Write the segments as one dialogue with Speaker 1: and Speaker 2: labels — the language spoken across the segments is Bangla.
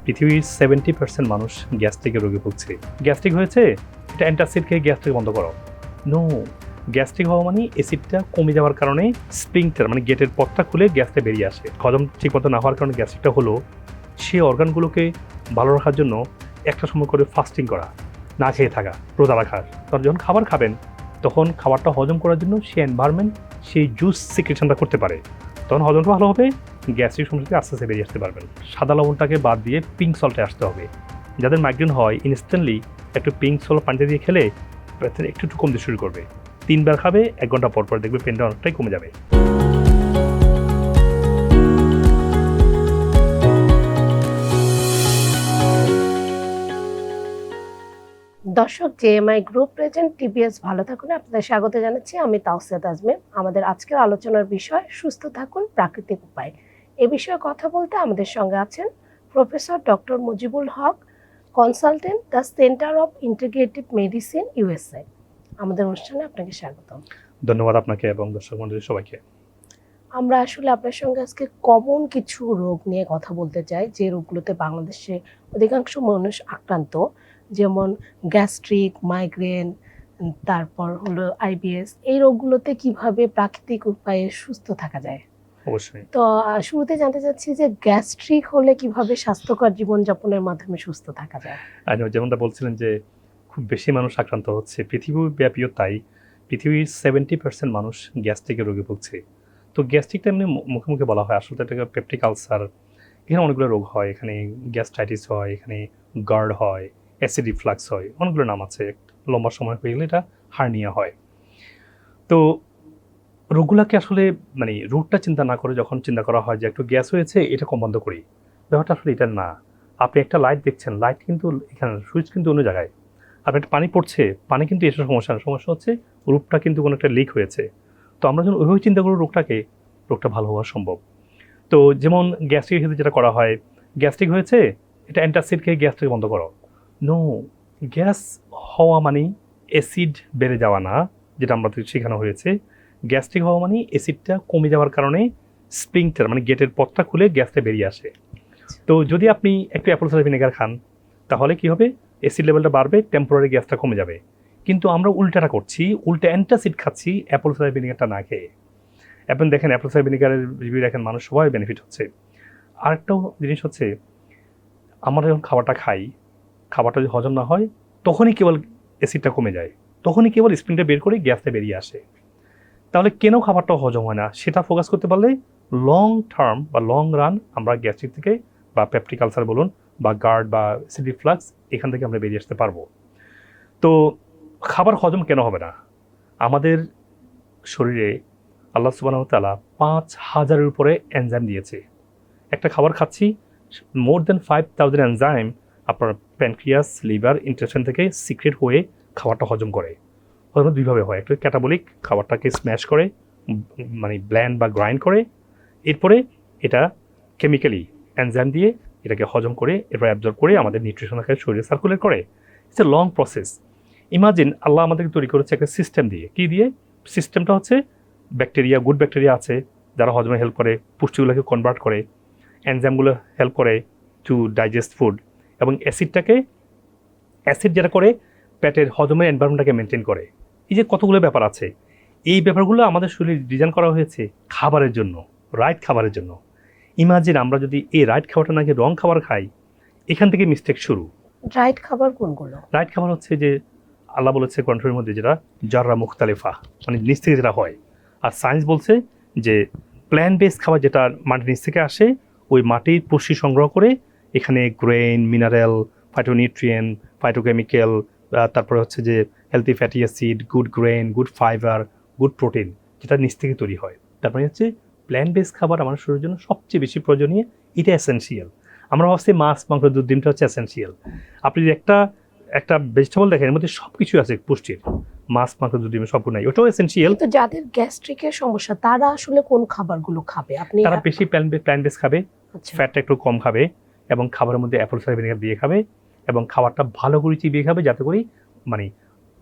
Speaker 1: পৃথিবীর 70% মানুষ গ্যাস্ট্রিকের রোগে ভুগছে। গ্যাস্ট্রিক হয়েছে, এটা অ্যান্টাসিড খেয়ে গ্যাস্ট্রিক বন্ধ করো। নো, গ্যাস্ট্রিক হওয়া মানে অ্যাসিডটা কমে যাওয়ার কারণে স্প্রিংটার মানে গেটের পথটা খুলে গ্যাসটা বেরিয়ে আসে। হজম ঠিকমতো না হওয়ার কারণে গ্যাস্ট্রিকটা হলো, সেই অর্গানগুলোকে ভালো রাখার জন্য একটা সময় করে ফাস্টিং করা, না খেয়ে থাকা, রোজা রাখার। কারণ যখন খাবার খাবেন তখন খাবারটা হজম করার জন্য সেই এনভায়রনমেন্ট সেই জুস সিক্রেশনটা করতে পারে, তখন হজমটা ভালো হবে, গ্যাস্ট্রিক সমস্যা থেকে আস্তে আস্তে বেরিয়ে আসতে পারবেন। সাদা লবণটাকে বাদ দিয়ে পিঙ্ক সল্টে আসতে হবে। যাদের মাইগ্রেন হয় ইনস্ট্যান্টলি একটু পিঙ্ক সল্ট পানিতে দিয়ে খেলে একটু একটু কমতে শুরু করবে। 3 বার খাবে, 1 ঘন্টা পর পর দেখবে পেনটা অনেকটাই কমে যাবে।
Speaker 2: দর্শক, জেএমআই গ্রুপ প্রেজেন্ট টিবিএস ভালো থাকুন আপনাদের স্বাগত জানাচ্ছি। আমি তাওসিয়া তাজমিন। আমাদের আজকের আলোচনার বিষয় সুস্থ থাকুন প্রাকৃতিক উপায়। এ বিষয়ে কথা বলতে আমাদের সঙ্গে আছেন professor doctor Mujibul Haque, consultant, the centre of integrative medicine, USA. আমাদের অনুষ্ঠানে আপনাকে স্বাগত।
Speaker 1: ধন্যবাদ আপনাকে এবং দর্শক মণ্ডলী সবাইকে।
Speaker 2: আমরা আসলে আপনার সঙ্গে আজকে কমন কিছু রোগ নিয়ে কথা বলতে চাই, যে রোগগুলোতে বাংলাদেশে অধিকাংশ মানুষ আক্রান্ত, যেমন গ্যাস্ট্রিক, মাইগ্রেন, তারপর হলো আইবিএস। এই রোগগুলোতে কিভাবে প্রাকৃতিক উপায়ে সুস্থ থাকা যায়।
Speaker 1: অবশ্যই।
Speaker 2: তো শুরুতে জানতে চাচ্ছি যে গ্যাস্ট্রিক হলে কিভাবে স্বাস্থ্যকর জীবনযাপনের মাধ্যমে সুস্থ থাকা যায়।
Speaker 1: আর যেমনটা বলছিলেন যে খুব বেশি মানুষ আক্রান্ত হচ্ছে, পৃথিবীব্যাপীও তাই। পৃথিবীর 70% মানুষ গ্যাস্ট্রিকের রোগে ভুগছে। তো গ্যাস্ট্রিকটা এমনি মুখে মুখে বলা হয়, আসলে এটাকে পেপটিক আলসার, এখানে অনেকগুলো রোগ হয়। এখানে গ্যাস্ট্রাইটিস হয়, এখানে গার্ড হয়, অ্যাসিড রিফ্লাক্স হয়, অনেকগুলো নাম আছে। লম্বা সময় হয়ে গেলে এটা হার্নিয়া হয়। তো রোগগুলোকে আসলে মানে রুটটা চিন্তা না করে যখন চিন্তা করা হয় যে একটু গ্যাস হয়েছে, এটা কম বন্ধ করি, ব্যাপারটা আসলে এটা না। আপনি একটা লাইট দেখছেন, লাইট কিন্তু এখানে, সুইচ কিন্তু অন্য জায়গায়। আপনি একটা পানি পড়ছে, পানি কিন্তু এসব সমস্যা না, সমস্যা হচ্ছে রূপটা কিন্তু কোনো একটা লিক হয়েছে। তো আমরা যখন ওইভাবে চিন্তা করি রোগটা ভালো হওয়া সম্ভব। তো যেমন গ্যাস্ট্রিক ক্ষেত্রে যেটা করা হয়, গ্যাস্ট্রিক হয়েছে, এটা অ্যান্টাসিড খেয়ে গ্যাস্ট্রিক বন্ধ করো। নো, গ্যাস হওয়া মানেই অ্যাসিড বেড়ে যাওয়া না, যেটা আমরা শেখানো হয়েছে। গ্যাস্ট্রিক হওয়া মানে অ্যাসিডটা কমে যাওয়ার কারণে স্প্রিংটার মানে গেটের পথটা খুলে গ্যাসটা বেরিয়ে আসে। তো যদি আপনি একটু অ্যাপল সাইডার ভিনেগার খান, তাহলে কি হবে, অ্যাসিড লেভেলটা বাড়বে, টেম্পোরারি গ্যাসটা কমে যাবে। কিন্তু আমরা উল্টাটা করছি, উল্টা অ্যান্টাসিড খাচ্ছি অ্যাপল সাইডার ভিনেগারটা না খেয়ে। এখন দেখেন অ্যাপল সাইডার ভিনেগারের রিভিউ দেখেন, মানুষ সবাই বেনিফিট হচ্ছে। আরেকটাও জিনিস হচ্ছে, আমরা যখন খাবারটা খাই, খাবারটা যদি হজম না হয় তখনই কেবল অ্যাসিডটা কমে যায়, তখনই কেবল স্প্রিংটা বের করে গ্যাসটা বেরিয়ে আসে। তাহলে কেন খাবারটা হজম হয় না সেটা ফোকাস করতে পারলে লং টার্ম বা লং রান আমরা গ্যাস্ট্রিক থেকে বা পেপটিক আলসার বলুন বা গার্ড বা অ্যাসিড রিফ্লাক্স, এখান থেকে আমরা বেরিয়ে আসতে পারবো। তো খাবার হজম কেন হবে না? আমাদের শরীরে আল্লাহ সুবহানাহু ওয়া তাআলা 5,000-এর উপরে এনজাইম দিয়েছে। একটা খাবার খাচ্ছি, মোর দেন 5,000 এনজাইম আপনার প্যানক্রিয়াস, লিভার, ইন্টেস্টাইন থেকে সিক্রেট হয়ে খাবারটা হজম করে। হজম দুইভাবে হয়, একটা ক্যাটাবলিক, খাবারটাকে স্ম্যাশ করে মানে ব্ল্যান্ড বা গ্রাইন্ড করে, এরপরে এটা কেমিক্যালি এনজাইম দিয়ে এটাকে হজম করে এরপর অ্যাবজর্ব করে আমাদের নিউট্রিশন আকারে শরীরে সার্কুলেট করে। It's a long process. Imagine Allah আমাদেরকে তৈরি করেছে একটা সিস্টেম দিয়ে। কী দিয়ে? সিস্টেমটা হচ্ছে ব্যাকটেরিয়া, গুড ব্যাকটেরিয়া আছে যারা হজমে হেল্প করে, পুষ্টিগুলোকে কনভার্ট করে, এনজাইমগুলো হেল্প করে টু ডাইজেস্ট ফুড, এবং অ্যাসিড যেটা করে পেটের হজমের এনভায়রনমেন্টটাকে মেনটেন করে। এই যে কতগুলো ব্যাপার আছে, এই ব্যাপারগুলো আমাদের শরীরে ডিজাইন করা হয়েছে খাবারের জন্য, রাইট খাবারের জন্য। ইমাজিন আমরা যদি এই রাইট খাবারটা নাকি রং খাবার খাই, এখান থেকে মিস্টেক শুরু।
Speaker 2: রাইট খাবার কোনগুলো?
Speaker 1: রাইট খাবার হচ্ছে যে আল্লাহ বলেছে কন্ট্রোলের মধ্যে যেটা জাররা মুখতালিফা, মানে নিচ থেকে যেটা হয়। আর সায়েন্স বলছে যে প্ল্যান্ট বেসড খাবার যেটা মাটির নিচ থেকে আসে, ওই মাটির পুষ্টি সংগ্রহ করে এখানে গ্রেন, মিনারেল, ফাইটোনিউট্রিয়েন্ট, ফাইটোকেমিক্যাল, তারপরে হচ্ছে যে healthy fatty acid, good grain, good fibre, good protein, যেটা নিচ থেকে তৈরি হয়। তারপরে হচ্ছে প্ল্যান্ট বেসড খাবার আমার শরীরের জন্য সবচেয়ে বেশি প্রয়োজনীয়, এটা এসেনশিয়াল। আমরা ভাবছি মাছ, মাংস, দুধ, ডিমটা হচ্ছে এসেনশিয়াল। আপনি যদি একটা ভেজিটেবল দেখেন, এর মধ্যে সব কিছু আছে পুষ্টির, মাছ, মাংস, দুধ, ডিম সব নাই, ওটাও এসেনশিয়াল।
Speaker 2: তো যাদের গ্যাস্ট্রিকের সমস্যা তারা আসলে কোন খাবারগুলো খাবে? আপনি
Speaker 1: তারা বেশি প্ল্যান্ট বেস খাবে,
Speaker 2: আচ্ছা।
Speaker 1: ফ্যাটটা একটু কম খাবে, এবং খাবারের মধ্যে অ্যাপল সাইডার ভিনেগার দিয়ে খাবে, এবং খাবারটা ভালো করে চিবিয়ে খাবে, যাতে করে মানে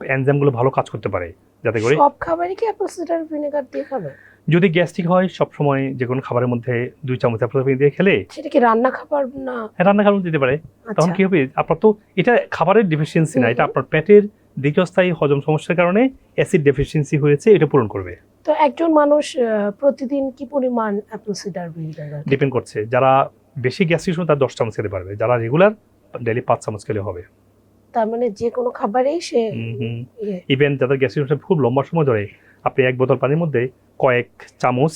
Speaker 1: এনজাইমগুলো ভালো কাজ করতে পারে, যাতে করে।
Speaker 2: সব খাবারই কি অ্যাপল সাইডার ভিনেগার দিয়ে খাবে?
Speaker 1: যদি গ্যাস্ট্রিক হয় সবসময় যে কোনো খাবারের মধ্যে 2 চামচ অ্যাপল সাইডার ভিনেগার দিয়ে খেলে
Speaker 2: সেটা কি রান্না খাবার না?
Speaker 1: রান্না খাবার দিতে পারে। তখন
Speaker 2: আচ্ছা
Speaker 1: কি হবে, আপনার তো এটা খাবারের ডেফিসিয়েন্সি না, এটা আপনার পেটের দীর্ঘস্থায়ী হজম সমস্যার কারণে অ্যাসিড ডেফিসিয়েন্সি হয়েছে, এটা পূরণ করবে।
Speaker 2: তো একজন মানুষ প্রতিদিন কি পরিমাণ অ্যাপল সিডার ভিনেগার?
Speaker 1: ডিপেন্ড করছে, যারা বেশি গ্যাস্ট্রিক তার 10 চামচ খেতে পারবে, যারা রেগুলার ডেইলি 5 চামচ খেলে হবে।
Speaker 2: তার মানে যে কোনো খাবারেই সে ইয়ে,
Speaker 1: ইভেন যাদের গ্যাস্ট্রিক খুব লম্বা সময় ধরে, আপনি 1 বোতল পানির মধ্যে কয়েক চামচ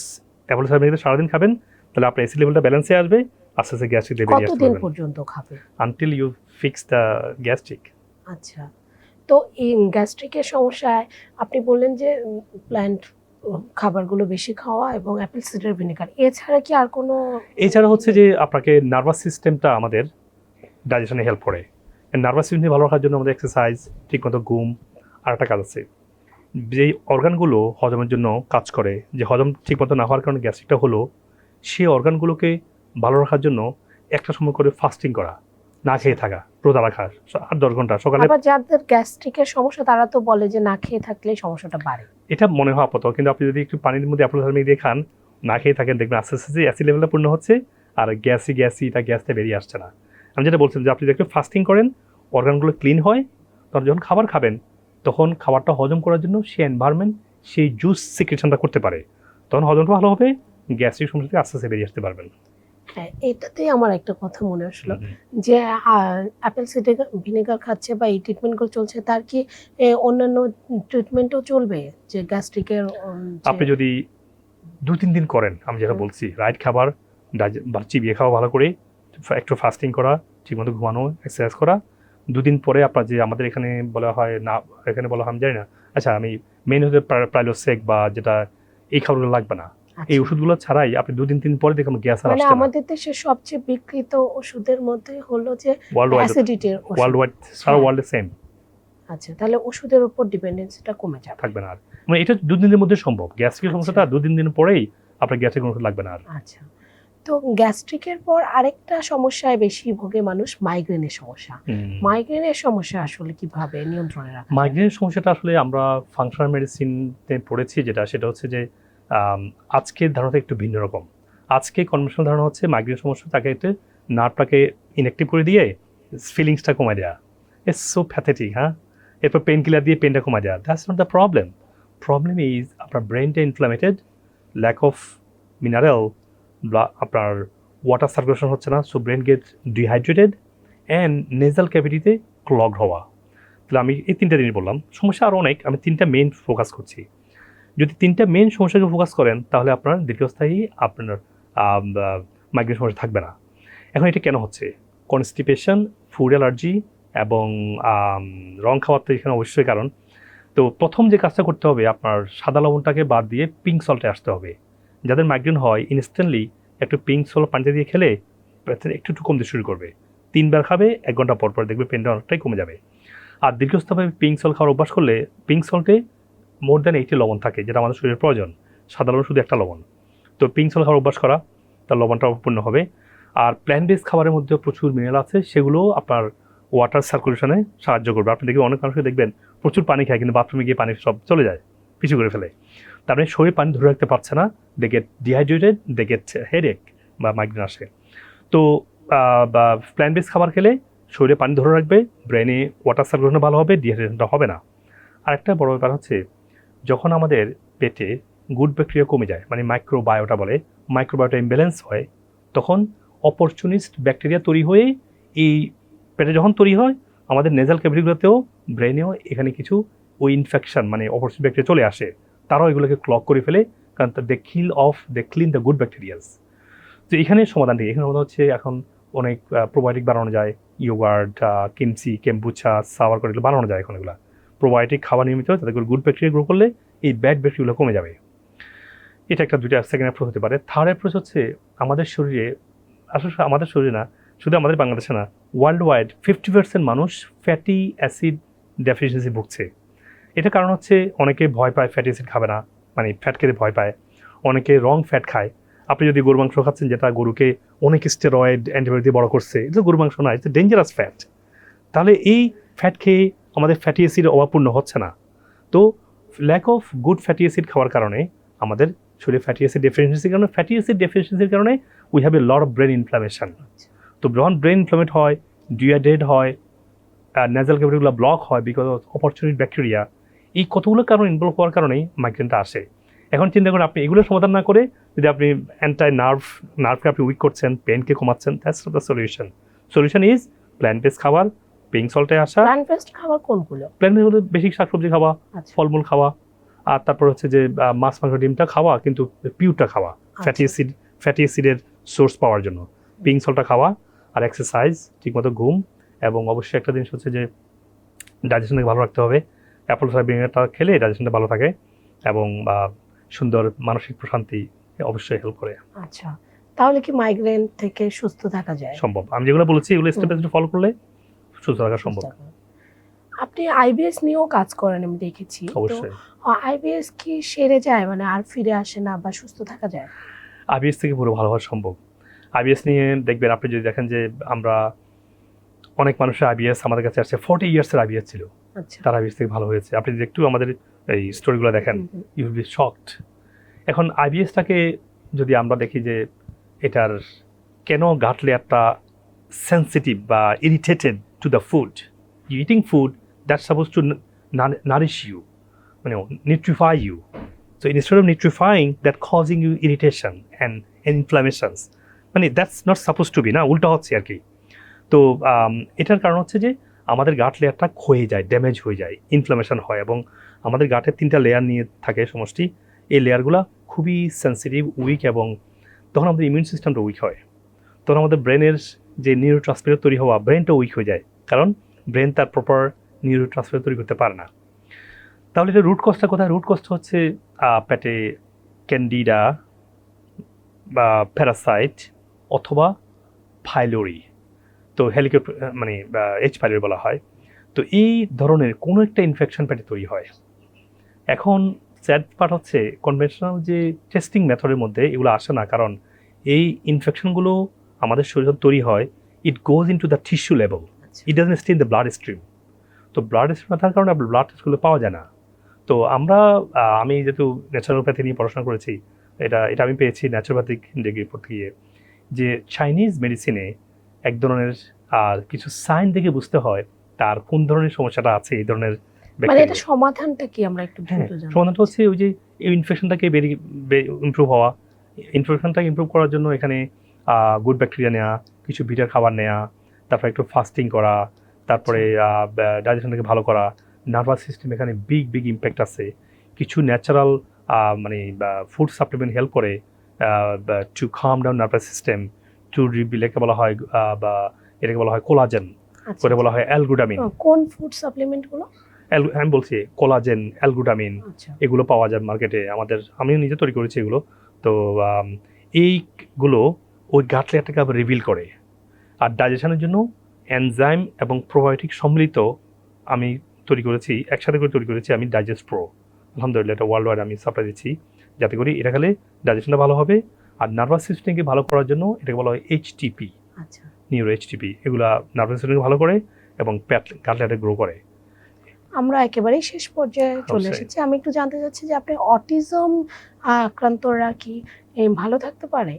Speaker 1: অ্যাপল সাইডার ভিনেগার সারাদিন খাবেন, তাহলে আপনার অ্যাসিড লেভেলটা ব্যালেন্সে আসবে, আস্তে আস্তে গ্যাস্ট্রিক লেভেল আসতে
Speaker 2: কতদিন
Speaker 1: পারবেন
Speaker 2: পর্যন্ত খাবে?
Speaker 1: Until you fix the gastric.
Speaker 2: আচ্ছা, তো এই গ্যাস্ট্রিকের সমস্যায় আপনি বললেন যে প্ল্যান্ট খাবারগুলো বেশি খাওয়া এবং অ্যাপল সিডার ভিনেগার, এছাড়া কি আর কোনো?
Speaker 1: এছাড়া হচ্ছে যে আপনাকে নার্ভাস সিস্টেমটা আমাদের ডাইজেশনে হেল্প করে। নার্ভাস সিস্টেম ভালো রাখার জন্য আমাদের এক্সারসাইজ, ঠিকমতো ঘুম, আর একটা কাজ আছে, যেই অর্গানগুলো হজমের জন্য কাজ করে, যে হজম ঠিকমতো না হওয়ার কারণে গ্যাস্ট্রিকটা হলো, সেই অর্গানগুলোকে ভালো রাখার জন্য একটা সময় করে ফাস্টিং করা, না খেয়ে থাকা, রোজা রাখা 8-10 ঘন্টা সকালে।
Speaker 2: আবার যাদের গ্যাস্ট্রিকের সমস্যা তারা তো বলে যে না খেয়ে থাকলে সমস্যাটা বাড়ে।
Speaker 1: এটা মনে হয় আপাতত, কিন্তু আপনি যদি একটু পানির মধ্যে অ্যাপল সাইডার ভিনেগার দিয়ে খান, না খেয়ে থাকেন, দেখবেন আস্তে আস্তে অ্যাসিড লেভেলটা পূর্ণ হচ্ছে, আর গ্যাসটা বেরিয়ে আসছে না। আমি যেটা বলছিলাম যে আপনি যদি একটু ফাস্টিং করেন, অর্গানগুলো ক্লিন হয়, তখন যখন খাবার খাবেন তখন খাবারটা হজম করার জন্য সেই এনভায়রনমেন্ট, সেই জুস সিক্রেশনটা করতে পারে, তখন হজমটা ভালো হবে, গ্যাস্ট্রিক সমস্যা থেকে আস্তে আস্তে বেরিয়ে আসতে পারবেন।
Speaker 2: হ্যাঁ, এটাতেই আমার একটা কথা মনে আসলো যে অ্যাপল সিডার ভিনেগার খাচ্ছে বা এই ট্রিটমেন্টগুলো চলছে, তার কি অন্যান্য ট্রিটমেন্টও চলবে যে গ্যাস্ট্রিকের?
Speaker 1: আপনি যদি 2-3 দিন করেন, আমি যেটা বলছি, রাইট খাবার, চিবিয়ে খাওয়া ভালো করে, একটু ফাস্টিং করা, ঠিকমতো ঘুমানো, এক্সারসাইজ করা, 2 দিন পরে আপনার যে আমাদের এখানে বলা হয় না, এখানে বলা হয় আমি জানি না, আচ্ছা আমি মেইন হচ্ছে প্রাইলোসেক বা যেটা, এই খাবারগুলো লাগবে না, এই ওষুধগুলো ছাড়াই আপনি 2-3 দিন পরে দেখুন গ্যাস আর
Speaker 2: মানে
Speaker 1: আসছে না।
Speaker 2: আমাদের দেশে সবচেয়ে বিক্রিত ওষুধের মধ্যে হলো যে
Speaker 1: ওয়ার্ল্ড
Speaker 2: অ্যাসিডিটির ওষুধ।
Speaker 1: ওয়াইড সারা ওয়ার্ল্ডে সেম।
Speaker 2: আচ্ছা, তাহলে ওষুধের উপর ডিপেন্ডেন্সিটা কমে যাবে,
Speaker 1: থাকবে না আর, মানে এটা 2 দিনের মধ্যে সম্ভব। গ্যাস্ট্রিক সমস্যাটা 2-3 দিন পরেই আপনার গ্যাস্ট্রিক ওষুধ লাগবে না আর।
Speaker 2: আচ্ছা, তো গ্যাস্ট্রিকের পর আরেকটা সমস্যায় বেশি ভোগে মানুষ, মাইগ্রেনের সমস্যা। মাইগ্রেনের সমস্যা আসলে কিভাবে নিয়ন্ত্রণে রাখা যায়?
Speaker 1: মাইগ্রেনের সমস্যাটা আসলে আমরা ফাংশনাল মেডিসিনতে পড়েছি, সেটা হচ্ছে যে আজকের ধারণাটা একটু ভিন্ন রকম। আজকে কনভেনশনাল ধারণা হচ্ছে মাইগ্রেন সমস্যা তাকে একটু নার্ভটাকে ইনঅ্যাক্টিভ করে দিয়ে ফিলিংসটা কমায় দেওয়া, ইটস সো প্যাথেটিক। হ্যাঁ, এরপর পেন কিলার দিয়ে পেনটা কমায় দেওয়া, that's not the problem. Problem is আপনার ব্রেনটা ইনফ্লামেটেড, ল্যাক অফ মিনারেল, আপনার ওয়াটার সার্কুলেশন হচ্ছে না, so brain get dehydrated and nasal ক্যাভিটিতে ক্লগ হওয়া। তাহলে আমি এই 3টা জিনিস বললাম, সমস্যা আরও অনেক, আমি 3টা মেইন ফোকাস করছি। যদি 3টা মেইন সমস্যাকে ফোকাস করেন তাহলে আপনার দীর্ঘস্থায়ী আপনার মাইগ্রেন সমস্যা থাকবে না। এখন এটা কেন হচ্ছে? কনস্টিপেশন, ফুড অ্যালার্জি এবং রং খাওয়ার তো এখানে অবশ্যই কারণ। তো প্রথম যে কাজটা করতে হবে, আপনার সাদা লবণটাকে বাদ দিয়ে পিঙ্ক সল্টে আসতে হবে। যাদের মাইগ্রেন হয় ইনস্ট্যান্টলি একটু পিঙ্ক সল্ট পানিতে দিয়ে খেলে একটু কমতে শুরু করবে। 3 বার খাবে, 1 ঘন্টা পর পর দেখবে পেনটা অনেকটাই কমে যাবে। আর দীর্ঘস্থায়ীভাবে পিঙ্ক সল্ট খাওয়ার অভ্যাস করলে, পিঙ্ক সল্টে মোর দ্যান 80 লবণ থাকে, যেটা আমাদের শরীরের প্রয়োজন। সাদা লবণ শুধু 1টা লবণ। তো পিঙ্ক সল্ট খাওয়ার অভ্যাস করা, তার লবণটা পূর্ণ হবে। আর প্ল্যান্ট বেস খাবারের মধ্যে প্রচুর মিনারেল আছে, সেগুলো আপনার ওয়াটার সার্কুলেশনে সাহায্য করবে। আপনি দেখবেন অনেক মানুষকে দেখবেন প্রচুর পানি খায়, কিন্তু বাথরুমে গিয়ে পানি সব চলে যায়, পিছু করে ফেলে। তার মানে শরীর পানি ধরে রাখতে পারছে না, they get dehydrated, they get headache বা মাইগ্রেন আসে। তো প্ল্যান্ট বেস খাবার খেলে শরীরে পানি ধরে রাখবে, ব্রেনে ওয়াটার সার্কুলেশন ভালো হবে, ডিহাইড্রেশনটা হবে না। আরেকটা বড় ব্যাপার হচ্ছে, যখন আমাদের পেটে গুড ব্যাকটেরিয়া কমে যায়, মানে মাইক্রোবায়োটা বলে, মাইক্রোবায়োটা ইমব্যালেন্স হয়, তখন অপরচুনিস্ট ব্যাকটেরিয়া তৈরি হয়ে এই পেটে যখন তৈরি হয়, আমাদের নেজাল ক্যাভিটিগুলোতেও, ব্রেনেও এখানে কিছু ওই ইনফেকশন মানে অপরচুনিস্ট ব্যাকটেরিয়া চলে আসে, তারাও এগুলোকে ক্লগ করে ফেলে, কারণ দে ক্লিন দ্য গুড ব্যাকটেরিয়াস। তো এখানে সমাধানটি, এখানে সমাধান হচ্ছে এখন অনেক প্রোবায়োটিক বানানো যায়, ইয়োগার্ট, কিমচি, কেম্বুচা, সাওয়ার করে এগুলো বানানো যায় এখন। এগুলো প্রোবায়োটিক খাওয়া নিয়মিত, তাদের গুড ব্যাকটেরিয়া গ্রো করলে এই ব্যাড ব্যাকটেরিয়াগুলো কমে যাবে। এটা একটা 2টা সেকেন্ড অ্যাপ্রোচ হতে পারে। থার্ড অ্যাপ্রোচ হচ্ছে, আমাদের শরীরে, আসলে আমাদের শরীরে না, শুধু আমাদের বাংলাদেশে না, ওয়ার্ল্ড ওয়াইড 50% মানুষ ফ্যাটি অ্যাসিড ডেফিসিয়েন্সি ভুগছে। এটা কারণ হচ্ছে অনেকে ভয় পায়, ফ্যাটি অ্যাসিড খাবে না, মানে ফ্যাট খেতে ভয় পায়। অনেকে রং ফ্যাট খায়। আপনি যদি গরু মাংস খাচ্ছেন, যেটা গরুকে অনেক স্টেরয়েড অ্যান্টিবায়োটিক দিয়ে বড় করছে, এটা গরু মাংস না, এটা ডেঞ্জারাস ফ্যাট। তাহলে এই ফ্যাট খেয়ে আমাদের ফ্যাটি অ্যাসিড অভাবপূর্ণ হচ্ছে না। তো lack of good fatty acid খাওয়ার কারণে আমাদের শরীরে ফ্যাটি অ্যাসিড ডেফিসিয়েন্সির কারণে we have a lot of brain inflammation. তো যখন ব্রেন ইনফ্লামেট হয়, ডিহাইড্রেট হয়, নেজাল ক্যাভিটিগুলো ব্লক হয় বিকজ অফ অপরচুনিটি ব্যাকটেরিয়া, এই কতগুলো কারণ ইনভলভ হওয়ার কারণেই মাইগ্রেনটা আসে। এখন চিন্তা করুন, আপনি এগুলোর সমাধান না করে যদি আপনি নার্ভকে আপনি উইক করছেন, পেনকে কমাচ্ছেন, that's not the solution. Solution is plant based খাবার, পিং সল্টে আসা।
Speaker 2: প্ল্যান্ট বেসড খাবার কোনগুলো?
Speaker 1: প্ল্যান্ট বেসড হলো বেশি শাকসবজি খাওয়া,
Speaker 2: আচ্ছা।
Speaker 1: ফলমূল খাওয়া, আর তারপর হচ্ছে যে মাছ মাংস ডিমটা খাওয়া, কিন্তু পিউরটা খাওয়া, ফ্যাটি অ্যাসিডের সোর্স পাওয়ার জন্য পিং সল্টটা খাওয়া, আর এক্সারসাইজ, ঠিকমতো ঘুম, এবং অবশ্যই একটা জিনিস হচ্ছে যে ডাইজেশনকে ভালো রাখতে হবে। অ্যাপল সাইডার ভিনেগারটা খেলে ডাইজেশনটা ভালো থাকে এবং সুন্দর মানসিক প্রশান্তি অবশ্যই হেল্প করে।
Speaker 2: আচ্ছা, তাহলে কি মাইগ্রেন থেকে সুস্থ থাকা যায়?
Speaker 1: সম্ভব। আমি যেগুলো বলেছি এগুলো স্টেপ বাই স্টেপ ফলো করলে সুস্থ থাকা সম্ভব।
Speaker 2: আপনি আইবিএস নিয়েও কাজ করেন আমি দেখেছি।
Speaker 1: অবশ্যই।
Speaker 2: আইবিএস কি সেরে যায়, মানে আর ফিরে আসে না, বা সুস্থ থাকা যায়?
Speaker 1: আইবিএস থেকে পুরো ভালো হওয়া সম্ভব। আইবিএস নিয়ে দেখবেন, আপনি যদি দেখেন যে আমরা অনেক মানুষের আইবিএস আমাদের কাছে আসছে 40 ইয়ার্সের আইবিএস ছিল, তার আইবিএস থেকে ভালো হয়েছে। আপনি যদি একটু আমাদের এই স্টোরিগুলো দেখেন, ইউ উইল বি শকড। এখন আইবিএসটাকে যদি আমরা দেখি যে এটার কেন গাট লেয়ারটা সেন্সিটিভ বা irritated to the food, you eating food that suppose to nourish you, মানে nutrify you, so instead of nutrifying that causing you irritation and inflammations, মানে that's not suppose to be, না উল্টা হচ্ছে আর কি। তো এটার কারণ হচ্ছে যে আমাদের গাট লেয়ারটা ক্ষয়ে যায়, ড্যামেজ হয়ে যায়, ইনফ্লামেশন হয়, এবং আমাদের গাটের 3টা লেয়ার নিয়ে থাকে সমষ্টি। এই লেয়ারগুলো খুবই সেন্সিটিভ, উইক, এবং তখন আমাদের ইমিউন সিস্টেমটা উইক হয়। তখন আমাদের ব্রেনের যে নিউরো ট্রান্সমিটার তৈরি হওয়া, ব্রেনটা উইক হয়ে যায়, কারণ ব্রেন তার প্রপার নিউরো ট্রান্সমিটার তৈরি করতে পারে না। তাহলে এটা রুট কজটা কোথায়? রুট কজটা হচ্ছে পেটে ক্যান্ডিডা বা প্যারাসাইট অথবা ফাইলোরি, তো মানে এইচ পাইলোরি বলা হয়। তো এই ধরনের কোনো একটা ইনফেকশন পেটে তৈরি হয়। এখন স্যাড পার্ট হচ্ছে কনভেনশনাল যে টেস্টিং মেথডের মধ্যে এগুলো আসে না, কারণ এই ইনফেকশনগুলো আমাদের শরীরে তৈরি হয়, it goes in to the tissue level, it doesn't stay in the blood stream. তো ব্লাড স্ট্রিম না থাকার কারণে ব্লাড টেস্টগুলো পাওয়া যায় না। তো আমি যেহেতু ন্যাচারোপ্যাথি নিয়ে পড়াশোনা করেছি, এটা আমি পেয়েছি ন্যাচারোপ্যাথিক ডিগ্রি পড়তে গিয়ে, যে চাইনিজ মেডিসিনে এক ধরনের কিছু সাইন দেখে বুঝতে হয় তার কোন ধরনের সমস্যাটা আছে। এই ধরনের
Speaker 2: মানে এটা সমাধানটা কি আমরা একটু দ্রুত জানতে?
Speaker 1: সমাধানটা হচ্ছে ওই যে এই ইনফেকশনটাকে ইমপ্রুভ হওয়া, ইনফেকশনটাকে ইমপ্রুভ করার জন্য এখানে গুড ব্যাকটেরিয়া নেওয়া, কিছু বিটার খাবার নেওয়া, তারপরে একটু ফাস্টিং করা, তারপরে ডাইজেশনটাকে ভালো করা। নার্ভাস সিস্টেম এখানে বিগ ইম্প্যাক্ট আছে। কিছু ন্যাচারাল মানে ফুড সাপ্লিমেন্ট হেল্প করে to calm down nervous system, to এটাকে বলা হয় বা এটাকে বলা হয় কোলাজেন, করে বলা হয় অ্যালগুডামিন।
Speaker 2: কোন ফুড সাপ্লিমেন্টগুলো?
Speaker 1: আমি বলছি কোলাজেন, অ্যালগুডামিন, এগুলো পাওয়া যায় মার্কেটে। আমি নিজে তৈরি করেছি এগুলো। তো এইগুলো ওই গাট লেয়ারটাকে আবার রিভিল করে। আর ডাইজেশনের জন্য এনজাইম এবং প্রোবায়োটিক সম্মিলিত আমি একসাথে করে তৈরি করেছি আমি ডাইজেস্ট প্রো। আলহামদুলিল্লাহ, এটা ওয়ার্ল্ড ওয়াইড আমি সাপ্লাই দিচ্ছি, যাতে করে এটা খেলে ডাইজেশনটা ভালো হবে। আর নার্ভাস সিস্টেমকে ভালো করার জন্য এটাকে বলা হয় এইচটিপি, নিউরো এইচটিপি। এগুলা নার্ভাস সিস্টেমকে ভালো করে এবং গাট লেয়ারটা গ্রো করে।
Speaker 2: আমরা একেবারেই শেষ পর্যায়ে চলে এসেছি। আমি একটু জানতে চাচ্ছি যে আপনি অটিজম আক্রান্তরা কি ভালো থাকতে পারে?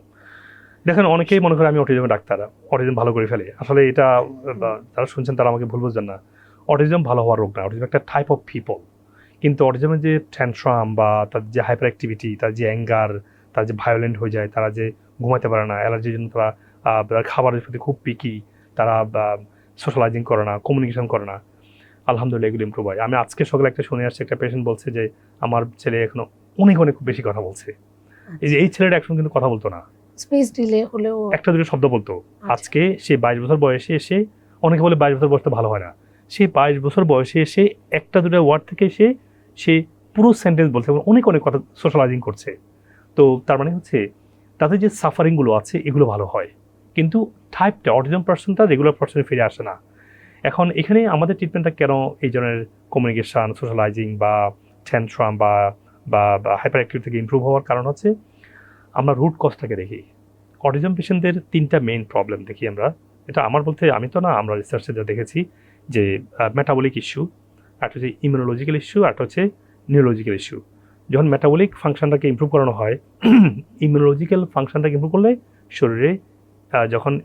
Speaker 1: দেখেন, অনেকেই মনে করে আমি অটিজমের ডাক্তার, অটিজম ভালো করে ফেলে। আসলে এটা যারা শুনছেন তারা আমাকে ভুল বুঝছেন না। অটিজম ভালো হওয়ার রোগ না, অটিজম একটা টাইপ অফ পিপল। কিন্তু অটিজমের যে ট্যান্ট্রাম বা তার যে হাইপার অ্যাক্টিভিটি, তার যে অ্যাঙ্গার, তার যে ভায়োলেন্ট হয়ে যায়, তারা যে ঘুমাতে পারে না, অ্যালার্জির জন্য তারা খাবারের প্রতি খুব পিকি, তারা সোশ্যালাইজিং করে না, কমিউনিকেশন করে না, আলহামদুলিল্লাহ এগুলো ইমপ্রুভ হয়। আমি আজকে সকালে একটা শুনে আসছি, একটা পেশেন্ট বলছে যে আমার ছেলে এখনো অনেক বেশি কথা বলছে। এই ছেলেটা একসঙ্গে কিন্তু কথা বলতো না,
Speaker 2: স্পিচ ডিলে হলেও
Speaker 1: একটা দুটো শব্দ বলতো। আজকে সে 22 বছর বয়সে এসে, অনেকে বলে 22 বছর বয়সটা ভালো হয় না, সে 22 বছর বয়সে এসে একটা দুটো ওয়ার্ড থেকে সে পুরো সেন্টেন্স বলছে এবং অনেক কথা সোশ্যালাইজিং করছে। তো তার মানে হচ্ছে তাদের যে সাফারিংগুলো আছে এগুলো ভালো হয়, কিন্তু টাইপটা অটিজম পার্সনটা রেগুলার পার্সনে ফিরে আসে না। এখন এখানে আমাদের ট্রিটমেন্টটা কেন এই ধরনের কমিউনিকেশন, সোশ্যালাইজিং বা ট্যান্ট্রাম বা হাইপার অ্যাক্টিভ থেকে ইমপ্রুভ হওয়ার কারণ হচ্ছে আমরা রুট কজটাকে দেখি। অটিজম পেশেন্টদের 3টা মেইন প্রবলেম দেখি আমরা। এটা আমার বলতে আমি তো না, আমরা রিসার্চে যা দেখেছি যে মেটাবলিক ইস্যু, একটা হচ্ছে ইমিউনোলজিক্যাল ইস্যু, একটা হচ্ছে নিউরোলজিক্যাল ইস্যু। যখন মেটাবলিক ফাংশনটাকে ইমপ্রুভ করানো হয়, ইমিউনোলজিক্যাল ফাংশনটাকে ইমপ্রুভ করলে শরীরে যখন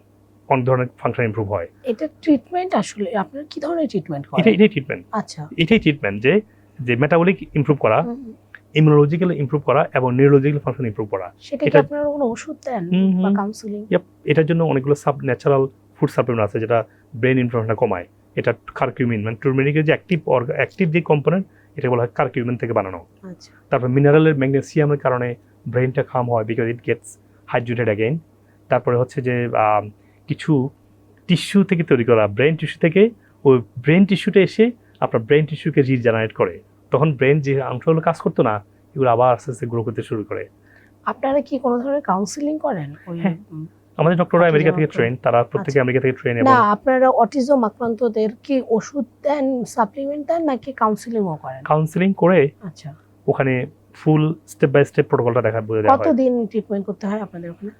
Speaker 1: অনেক ধরনের ফাংশন ইমপ্রুভ হয়।
Speaker 2: এটা ট্রিটমেন্ট আসলে আপনারা কি ধরনের ট্রিটমেন্ট করেন?
Speaker 1: এটাই ট্রিটমেন্ট।
Speaker 2: আচ্ছা।
Speaker 1: এটাই ট্রিটমেন্ট যে মেটাবলিক ইমপ্রুভ করা,
Speaker 2: হুম,
Speaker 1: ইমিউনোলজিক্যাল ইমপ্রুভ করা এবং নিউরোলজিক্যাল ফাংশন ইমপ্রুভ করা।
Speaker 2: সেটা কি
Speaker 1: এটা-
Speaker 2: আপনারা কোনো ওষুধ দেন বা কাউন্সিলিং?
Speaker 1: এটার জন্য অনেকগুলো ন্যাচারাল ফুড সাপ্লিমেন্ট আছে যেটা ব্রেন ইনফ্লামেশন কমায়। এটা কারকিউমিন, মানে টার্মেরিকের যে অ্যাক্টিভ যে কম্পোনেন্ট, এটা বলা হয় কারকিউমিন থেকে বানানো।
Speaker 2: আচ্ছা।
Speaker 1: তারপর মিনারেলের ম্যাগনেসিয়ামের কারণে ব্রেনটা কাম হয়, because it gets hydrated again. তারপরে হচ্ছে যে কিছু টিস্যু থেকে তৈরি করা, ব্রেন টিস্যু থেকে ওই ব্রেন টিস্যুটা এসে আপনার ব্রেন টিস্যুকে রিজেনারেট করে, তখন ব্রেন যে অংশগুলো কাজ করতো না এগুলো আবার আস্তে আস্তে গ্রো করতে শুরু করে।
Speaker 2: আপনারা কি কোনো ধরনের কাউন্সিলিং করেন?
Speaker 1: হ্যাঁ। আমাদের ডক্টররা আমেরিকা থেকে ট্রেন, তারা প্রত্যেকে আমেরিকা থেকে ট্রেন। এবং
Speaker 2: না, আপনারা অটিজম আক্রান্তদের কি ওষুধ দেন, সাপ্লিমেন্ট দেন নাকি কাউন্সিলিংও করেন?
Speaker 1: কাউন্সিলিং করে
Speaker 2: আচ্ছা।
Speaker 1: ওখানে ফুল স্টেপ বাই স্টেপ প্রোটোকলটা বোঝা দেওয়া হয়।
Speaker 2: কতদিন ট্রিটমেন্ট করতে হয় আপনাদের ওখানে?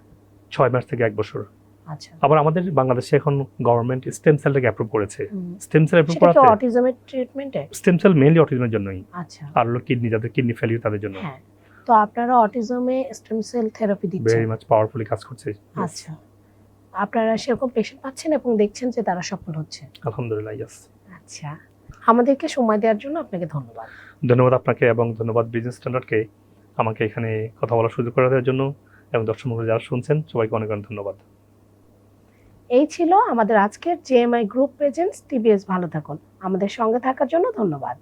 Speaker 1: 6 মাস থেকে 1 বছর।
Speaker 2: আচ্ছা।
Speaker 1: আবার আমাদের বাংলাদেশে এখন গভর্নমেন্ট স্টেম সেলটাকে অ্যাপ্রুভ করেছে। স্টেম সেল অ্যাপ্রুভ
Speaker 2: সেটা কি
Speaker 1: করাতে
Speaker 2: অটিজমের ট্রিটমেন্টে?
Speaker 1: স্টেম সেল মেইনলি অটিজমের জন্যই,
Speaker 2: আচ্ছা।
Speaker 1: আর হলো কিডনি, যাদের কিডনি ফেলিউর তাদের জন্য।
Speaker 2: হ্যাঁ, তো আপনারা অটিজমে স্টেম সেল থেরাপি দিচ্ছেন?
Speaker 1: ভেরি মাচ পাওয়ারফুলি কাজ করছে।
Speaker 2: আচ্ছা। আপনারা সেরকম পেশেন্ট পাচ্ছেন এবং দেখছেন যে তারা সফল হচ্ছে?
Speaker 1: আলহামদুলিল্লাহ, ইয়েস।
Speaker 2: আচ্ছা, আমাদেরকে সময় দেওয়ার জন্য আপনাকে ধন্যবাদ।
Speaker 1: ধন্যবাদ আপনাকে এবং ধন্যবাদ বিজনেস স্ট্যান্ডার্ডকে আমাকে এখানে কথা বলার সুযোগ করে দেওয়ার জন্য, এবং দর্শক মণ্ডলী যারা শুনছেন সবাইকে অনেক অনেক ধন্যবাদ।
Speaker 2: এই ছিল আমাদের আজকের জেএমআই গ্রুপ প্রেজেন্টস টিবিএস ভালো থাকুন। আমাদের সঙ্গে থাকার জন্য ধন্যবাদ।